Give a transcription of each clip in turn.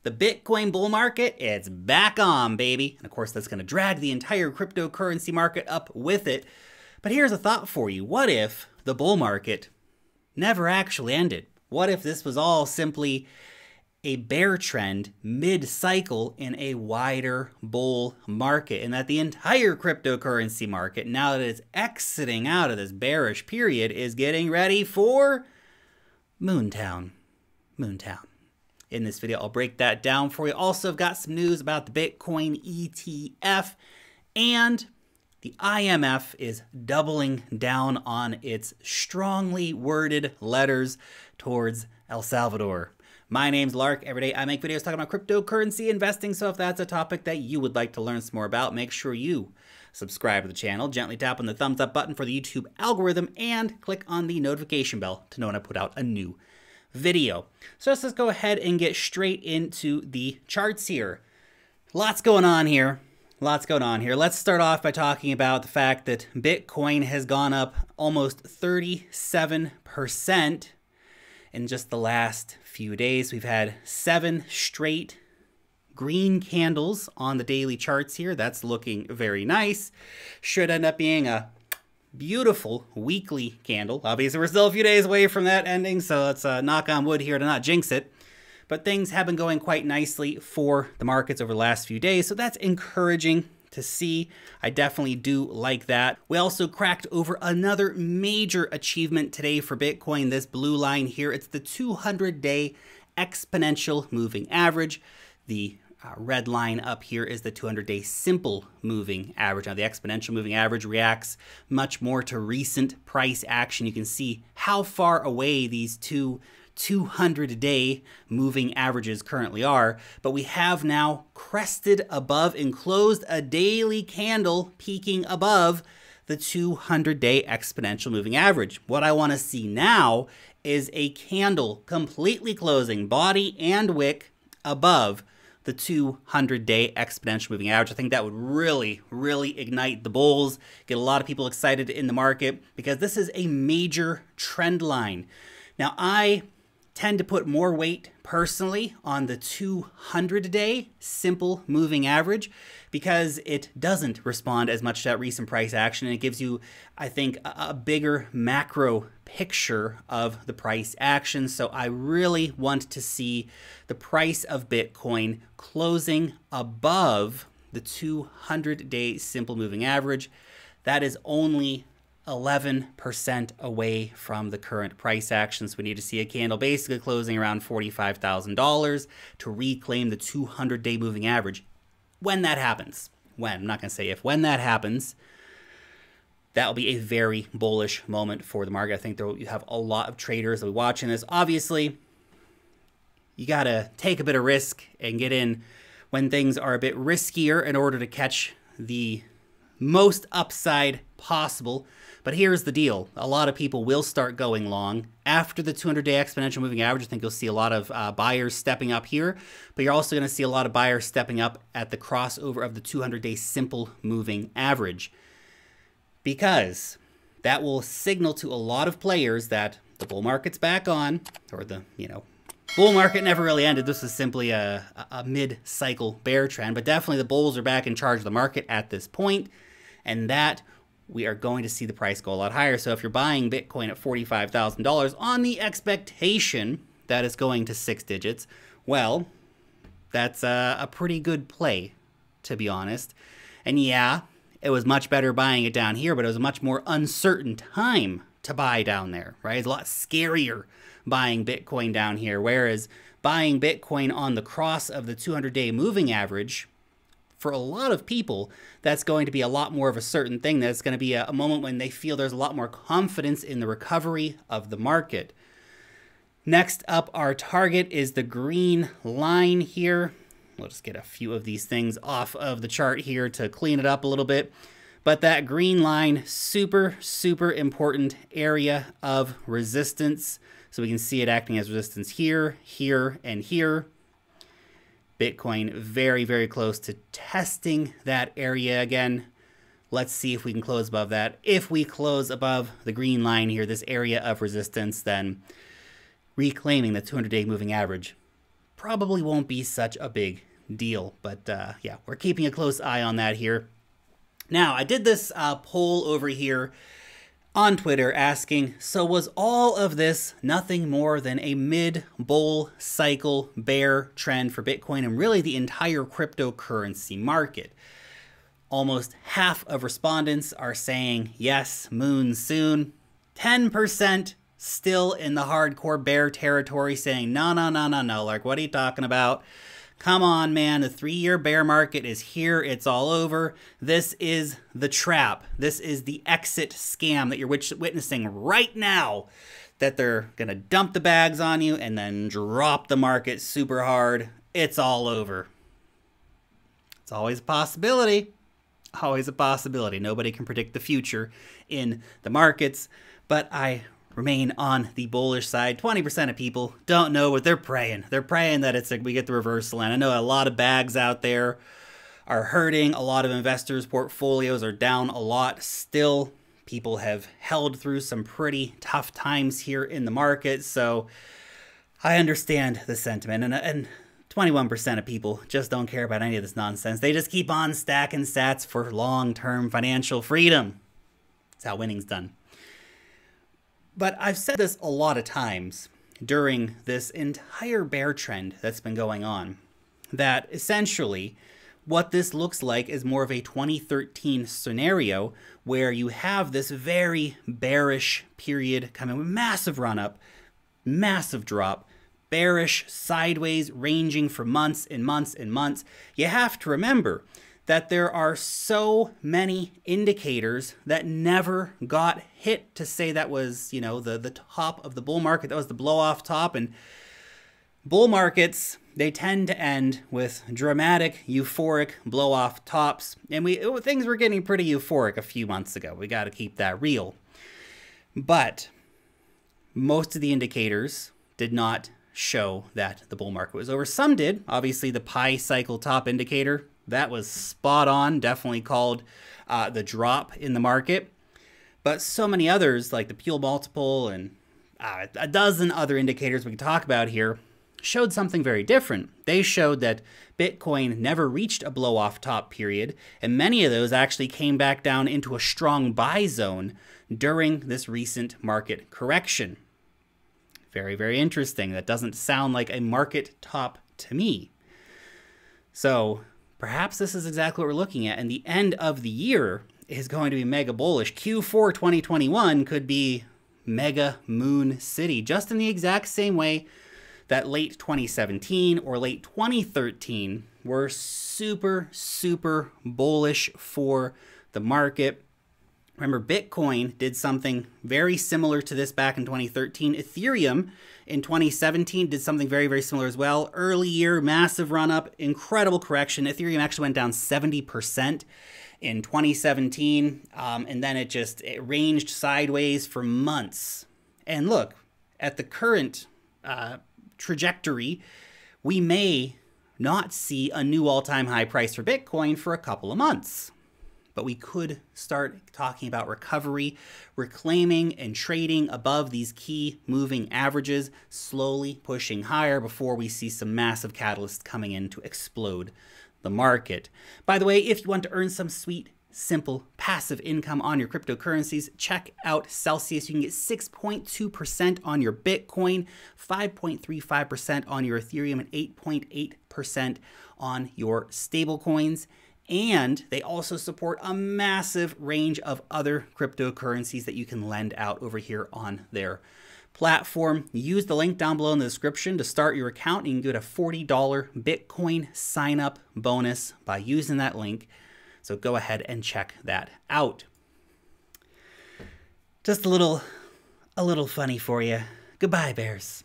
The Bitcoin bull market, it's back on, baby. And of course, that's going to drag the entire cryptocurrency market up with it. But here's a thought for you. What if the bull market never actually ended? What if this was all simply a bear trend mid-cycle in a wider bull market, and that the entire cryptocurrency market, now that it's exiting out of this bearish period, is getting ready for Moontown? Moontown. In this video, I'll break that down for you. Also, I've got some news about the Bitcoin ETF, and the IMF is doubling down on its strongly worded letters towards El Salvador. My name's Lark. Every day I make videos talking about cryptocurrency investing, so if that's a topic that you would like to learn some more about, make sure you subscribe to the channel, gently tap on the thumbs up button for the YouTube algorithm, and click on the notification bell to know when I put out a new video. So let's go ahead and get straight into the charts here. Lots going on here. Lots going on here. Let's start off by talking about the fact that Bitcoin has gone up almost 37% in just the last few days. We've had 7 straight green candles on the daily charts here. That's looking very nice. Should end up being a beautiful weekly candle. Obviously, we're still a few days away from that ending, so let's knock on wood here to not jinx it. But things have been going quite nicely for the markets over the last few days, so that's encouraging to see. I definitely do like that. We also cracked over another major achievement today for Bitcoin. This blue line here, it's the 200-day exponential moving average. The red line up here is the 200-day simple moving average. Now, the exponential moving average reacts much more to recent price action. You can see how far away these two 200-day moving averages currently are, but we have now crested above and closed a daily candle peaking above the 200-day exponential moving average. What I want to see now is a candle completely closing body and wick above the 200-day exponential moving average. I think that would really ignite the bulls, get a lot of people excited in the market, because this is a major trend line. Now, I tend to put more weight personally on the 200-day simple moving average because it doesn't respond as much to that recent price action, and it gives you, I think, a bigger macro picture of the price action. So I really want to see the price of Bitcoin closing above the 200-day simple moving average. That is only 11% away from the current price action. So we need to see a candle basically closing around $45,000 to reclaim the 200-day moving average. When that happens, I'm not going to say if, when that happens, that will be a very bullish moment for the market. I think you have a lot of traders that will be watching this. Obviously, you got to take a bit of risk and get in when things are a bit riskier in order to catch the most upside possible. But here's the deal. A lot of people will start going long after the 200-day exponential moving average. I think you'll see a lot of buyers stepping up here, but you're also going to see a lot of buyers stepping up at the crossover of the 200-day simple moving average, because that will signal to a lot of players that the bull market's back on, or the, bull market never really ended. This is simply a mid-cycle bear trend, but definitely the bulls are back in charge of the market at this point, and that we are going to see the price go a lot higher. So if you're buying Bitcoin at $45,000 on the expectation that it's going to 6 digits, well, that's a pretty good play, to be honest. And yeah, it was much better buying it down here, but it was a much more uncertain time to buy down there, right? It's a lot scarier buying Bitcoin down here, whereas buying Bitcoin on the cross of the 200-day moving average, for a lot of people, that's going to be a lot more of a certain thing. That's going to be a moment when they feel there's a lot more confidence in the recovery of the market. Next up, our target is the green line here. We'll just get a few of these things off of the chart here to clean it up a little bit. But that green line, super important area of resistance. So we can see it acting as resistance here, here, and here. Bitcoin very close to testing that area again. Let's see if we can close above that. If we close above the green line here, this area of resistance, then reclaiming the 200-day moving average, probably won't be such a big deal. But yeah, we're keeping a close eye on that here. Now, I did this poll over here on Twitter asking, so was all of this nothing more than a mid-bull cycle bear trend for Bitcoin and really the entire cryptocurrency market? Almost half of respondents are saying yes, moon soon. 10% still in the hardcore bear territory saying no, Lark, what are you talking about? Come on, man, the 3-year bear market is here. It's all over. This is the trap. This is the exit scam that you're witnessing right now, that they're going to dump the bags on you and then drop the market super hard. It's all over. It's always a possibility. Always a possibility. Nobody can predict the future in the markets, but I remain on the bullish side. 20% of people don't know what they're praying. They're praying that it's like we get the reversal. And I know a lot of bags out there are hurting. A lot of investors' portfolios are down a lot still. People have held through some pretty tough times here in the market. So I understand the sentiment. And 21% of people just don't care about any of this nonsense. They just keep on stacking sats for long-term financial freedom. That's how winning's done. But I've said this a lot of times during this entire bear trend that's been going on, that essentially what this looks like is more of a 2013 scenario where you have this very bearish period coming with massive run-up, massive drop, bearish sideways ranging for months and months and months. You have to remember that there are so many indicators that never got hit to say that was, you know, the top of the bull market. That was the blow off top. And bull markets, they tend to end with dramatic, euphoric blow off tops. And things were getting pretty euphoric a few months ago. We got to keep that real. But most of the indicators did not show that the bull market was over. Some did. Obviously, the pi cycle top indicator, that was spot on, definitely called the drop in the market. But so many others, like the Peel multiple and a dozen other indicators we can talk about here, showed something very different. They showed that Bitcoin never reached a blow-off top period, and many of those actually came back down into a strong buy zone during this recent market correction. Very, very interesting. That doesn't sound like a market top to me. So perhaps this is exactly what we're looking at. And the end of the year is going to be mega bullish. Q4 2021 could be mega moon city, just in the exact same way that late 2017 or late 2013 were super, super bullish for the market. Remember, Bitcoin did something very similar to this back in 2013. Ethereum in 2017 did something very, very similar as well. Early year, massive run up, incredible correction. Ethereum actually went down 70% in 2017. And then it ranged sideways for months. And look, at the current trajectory, we may not see a new all-time high price for Bitcoin for a couple of months. But we could start talking about recovery, reclaiming and trading above these key moving averages, slowly pushing higher before we see some massive catalysts coming in to explode the market. By the way, if you want to earn some sweet, simple, passive income on your cryptocurrencies, check out Celsius. You can get 6.2% on your Bitcoin, 5.35% on your Ethereum, and 8.8% on your stablecoins. And they also support a massive range of other cryptocurrencies that you can lend out over here on their platform. Use the link down below in the description to start your account. You can get a $40 Bitcoin sign-up bonus by using that link. So go ahead and check that out. Just a little funny for you. Goodbye, bears.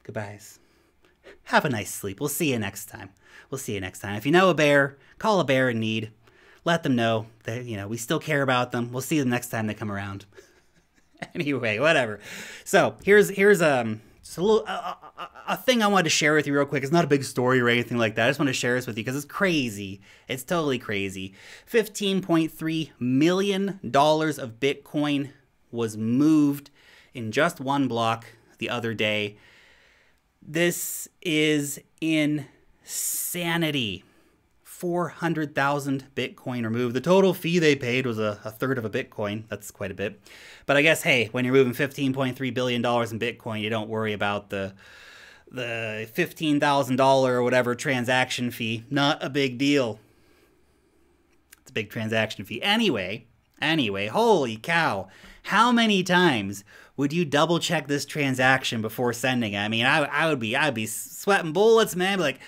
Goodbyes. Have a nice sleep. We'll see you next time. We'll see you next time. If you know a bear, call a bear in need. Let them know that, you know, we still care about them. We'll see them next time they come around. Anyway, whatever. So here's just a little a thing I wanted to share with you real quick. It's not a big story or anything like that. I just want to share this with you because it's crazy. It's totally crazy. $15.3 million of Bitcoin was moved in just one block the other day. This is insanity. 400,000 Bitcoin removed. The total fee they paid was a third of a Bitcoin. That's quite a bit. But I guess, hey, when you're moving $15.3 billion in Bitcoin, you don't worry about the $15,000 or whatever transaction fee. Not a big deal. It's a big transaction fee. Anyway, holy cow. How many times would you double check this transaction before sending it? I mean, I'd be sweating bullets, man. I'd be like,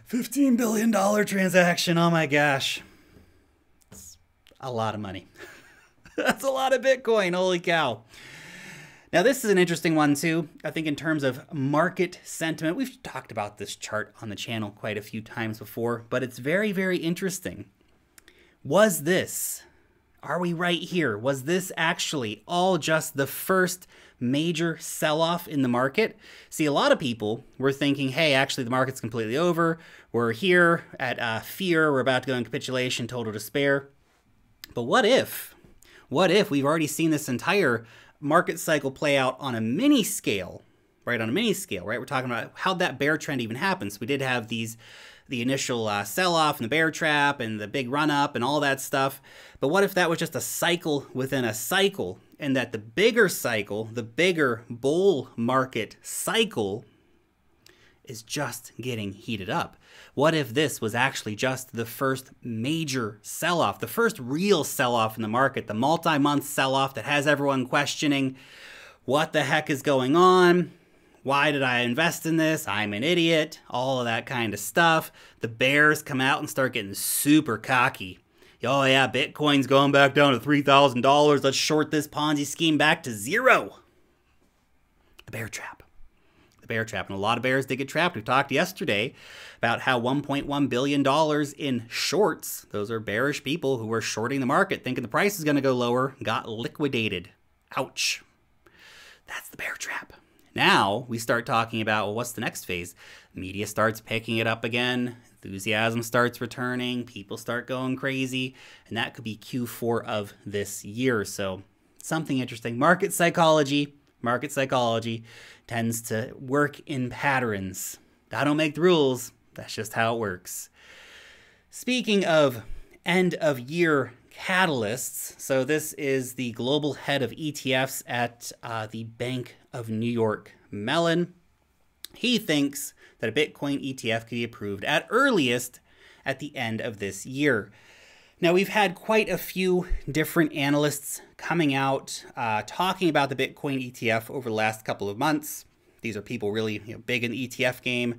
$15 billion transaction. Oh my gosh. It's a lot of money. That's a lot of Bitcoin. Holy cow. Now, this is an interesting one too. I think in terms of market sentiment, we've talked about this chart on the channel quite a few times before, but it's very, very interesting. Are we right here? Was this actually all just the first major sell-off in the market? See, a lot of people were thinking, hey, actually the market's completely over. We're here at fear. We're about to go in capitulation, total despair. But what if we've already seen this entire market cycle play out on a mini scale, right? On a mini scale, right? We're talking about how'd that bear trend even happen. So we did have the initial sell-off and the bear trap and the big run-up and all that stuff. But what if that was just a cycle within a cycle, and that the bigger cycle, the bigger bull market cycle, is just getting heated up? What if this was actually just the first major sell-off, the first real sell-off in the market, the multi-month sell-off that has everyone questioning what the heck is going on? Why did I invest in this? I'm an idiot. All of that kind of stuff. The bears come out and start getting super cocky. Oh yeah, Bitcoin's going back down to $3,000. Let's short this Ponzi scheme back to zero. The bear trap. The bear trap. And a lot of bears did get trapped. We talked yesterday about how $1.1 billion in shorts, those are bearish people who were shorting the market, thinking the price is going to go lower, got liquidated. Ouch. That's the bear trap. Now we start talking about, well, what's the next phase? Media starts picking it up again. Enthusiasm starts returning. People start going crazy. And that could be Q4 of this year. So something interesting. Market psychology tends to work in patterns. I don't make the rules. That's just how it works. Speaking of end of year catalysts, so this is the global head of ETFs at the Bank of New York Mellon. He thinks that a Bitcoin ETF could be approved at earliest at the end of this year. Now, we've had quite a few different analysts coming out talking about the Bitcoin ETF over the last couple of months. These are people really big in the ETF game.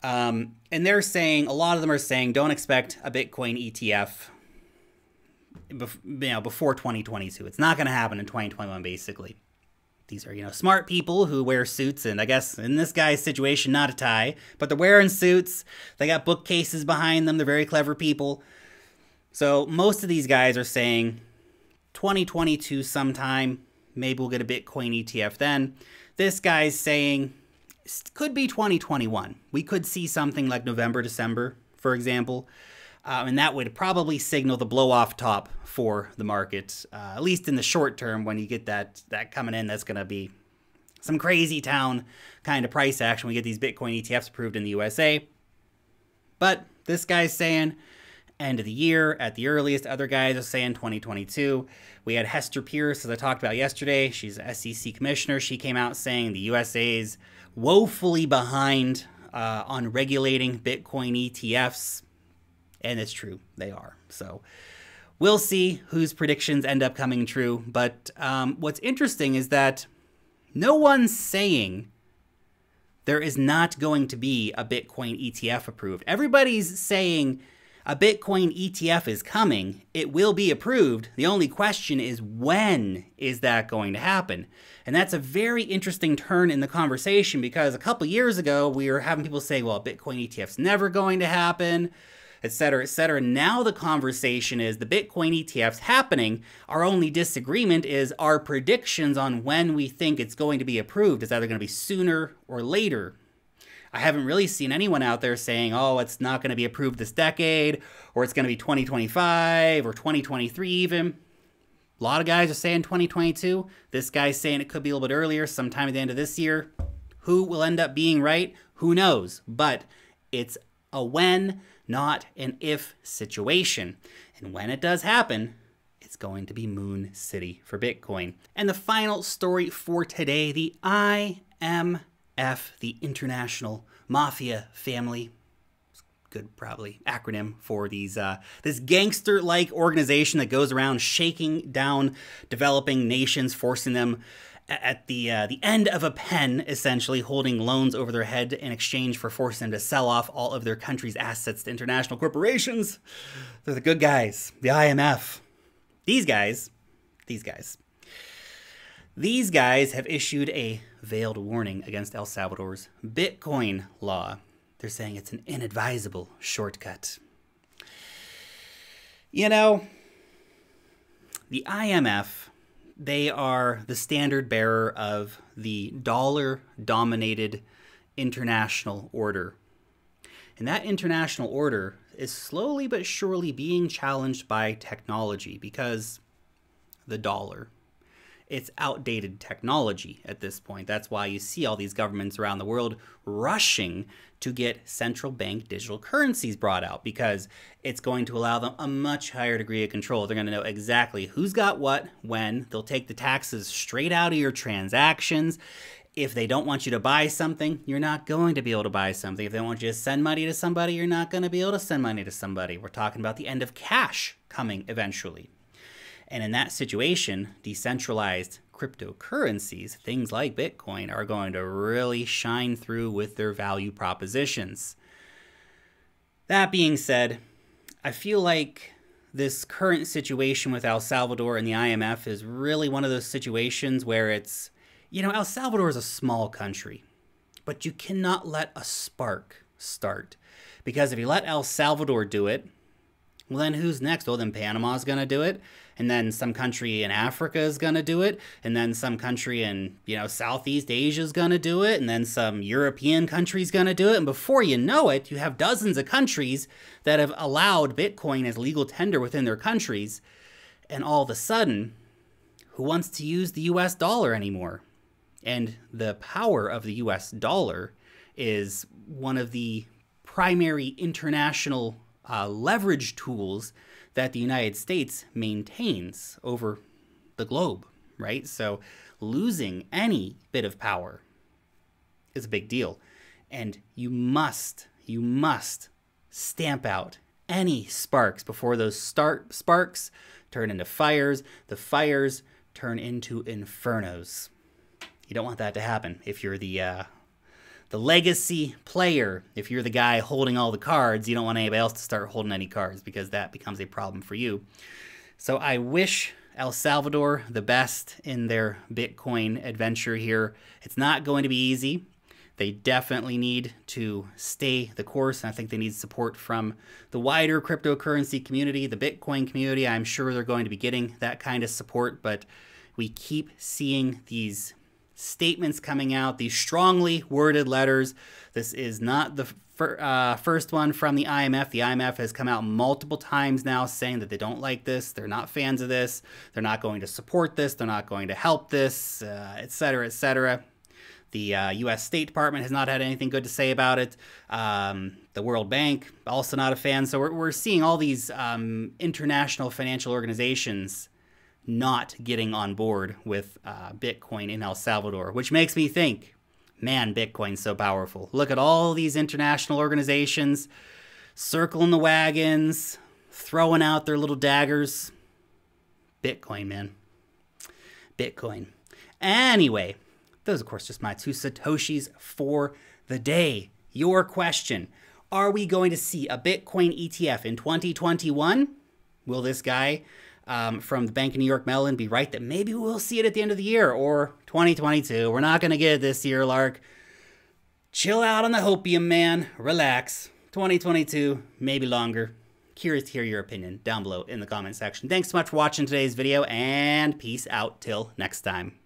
And they're saying, a lot of them are saying, don't expect a Bitcoin ETF before 2022. It's not going to happen in 2021, basically. These are, smart people who wear suits, and I guess in this guy's situation, not a tie, but they're wearing suits. They got bookcases behind them. They're very clever people. So most of these guys are saying 2022 sometime, maybe we'll get a Bitcoin ETF then. This guy's saying it could be 2021. We could see something like November, December, for example. And that would probably signal the blow-off top for the market, at least in the short term. When you get that coming in, that's going to be some crazy town kind of price action. We get these Bitcoin ETFs approved in the USA. But this guy's saying end of the year at the earliest. Other guys are saying 2022. We had Hester Pierce, as I talked about yesterday. She's an SEC commissioner. She came out saying the USA is woefully behind on regulating Bitcoin ETFs. And it's true, they are. So we'll see whose predictions end up coming true. But what's interesting is that no one's saying there is not going to be a Bitcoin ETF approved. Everybody's saying a Bitcoin ETF is coming. It will be approved. The only question is, when is that going to happen? And that's a very interesting turn in the conversation, because a couple years ago, we were having people say, well, Bitcoin ETF's never going to happen, et cetera, et cetera. Now the conversation is the Bitcoin ETF's happening. Our only disagreement is our predictions on when we think it's going to be approved. It's either going to be sooner or later. I haven't really seen anyone out there saying, oh, it's not going to be approved this decade, or it's going to be 2025 or 2023 even. A lot of guys are saying 2022. This guy's saying it could be a little bit earlier, sometime at the end of this year. Who will end up being right? Who knows? But it's a when, not an if situation. And when it does happen, it's going to be Moon City for Bitcoin. And the final story for today, the IMF, the International Mafia Family. Good, probably, acronym for these this gangster-like organization that goes around shaking down developing nations, forcing them at the end of a pen, essentially holding loans over their head in exchange for forcing them to sell off all of their country's assets to international corporations. They're the good guys, the IMF. These guys have issued a veiled warning against El Salvador's Bitcoin law. They're saying it's an inadvisable shortcut. You know, the IMF, they are the standard bearer of the dollar-dominated international order. And that international order is slowly but surely being challenged by technology because the dollar, it's outdated technology at this point. That's why you see all these governments around the world rushing to get central bank digital currencies brought out because it's going to allow them a much higher degree of control. They're going to know exactly who's got what, when. They'll take the taxes straight out of your transactions. If they don't want you to buy something, you're not going to be able to buy something. If they want you to send money to somebody, you're not going to be able to send money to somebody. We're talking about the end of cash coming eventually. And in that situation, decentralized cryptocurrencies, things like Bitcoin, are going to really shine through with their value propositions. That being said, I feel like this current situation with El Salvador and the IMF is really one of those situations where it's, you know, El Salvador is a small country, but you cannot let a spark start. Because if you let El Salvador do it, well, then who's next? Well, then Panama's going to do it. And then some country in Africa is going to do it. And then some country in, you know, Southeast Asia is going to do it. And then some European country's going to do it. And before you know it, you have dozens of countries that have allowed Bitcoin as legal tender within their countries. And all of a sudden, who wants to use the US dollar anymore? And the power of the US dollar is one of the primary international leverage tools that the United States maintains over the globe, right? So losing any bit of power is a big deal. And you must stamp out any sparks before those sparks turn into fires. The fires turn into infernos. You don't want that to happen if you're the legacy player. If you're the guy holding all the cards, you don't want anybody else to start holding any cards because that becomes a problem for you. So I wish El Salvador the best in their Bitcoin adventure here. It's not going to be easy. They definitely need to stay the course. And I think they need support from the wider cryptocurrency community, the Bitcoin community. I'm sure they're going to be getting that kind of support, but we keep seeing these statements coming out, these strongly worded letters. This is not the first one from the IMF. The IMF has come out multiple times now saying that they don't like this. They're not fans of this. They're not going to support this. They're not going to help this, et cetera, et cetera. The U.S. State Department has not had anything good to say about it. The World Bank, also not a fan. So we're seeing all these international financial organizations not getting on board with Bitcoin in El Salvador, which makes me think, man, Bitcoin's so powerful. Look at all these international organizations circling the wagons, throwing out their little daggers. Bitcoin, man. Bitcoin. Anyway, those, of course, just my 2 Satoshis for the day. Your question, are we going to see a Bitcoin ETF in 2021? Will this guy from the Bank of New York Mellon be right that maybe we'll see it at the end of the year or 2022? We're not going to get it this year, Lark. Chill out on the hopium, man. Relax. 2022, maybe longer. Curious to hear your opinion down below in the comment section. Thanks so much for watching today's video, and peace out till next time.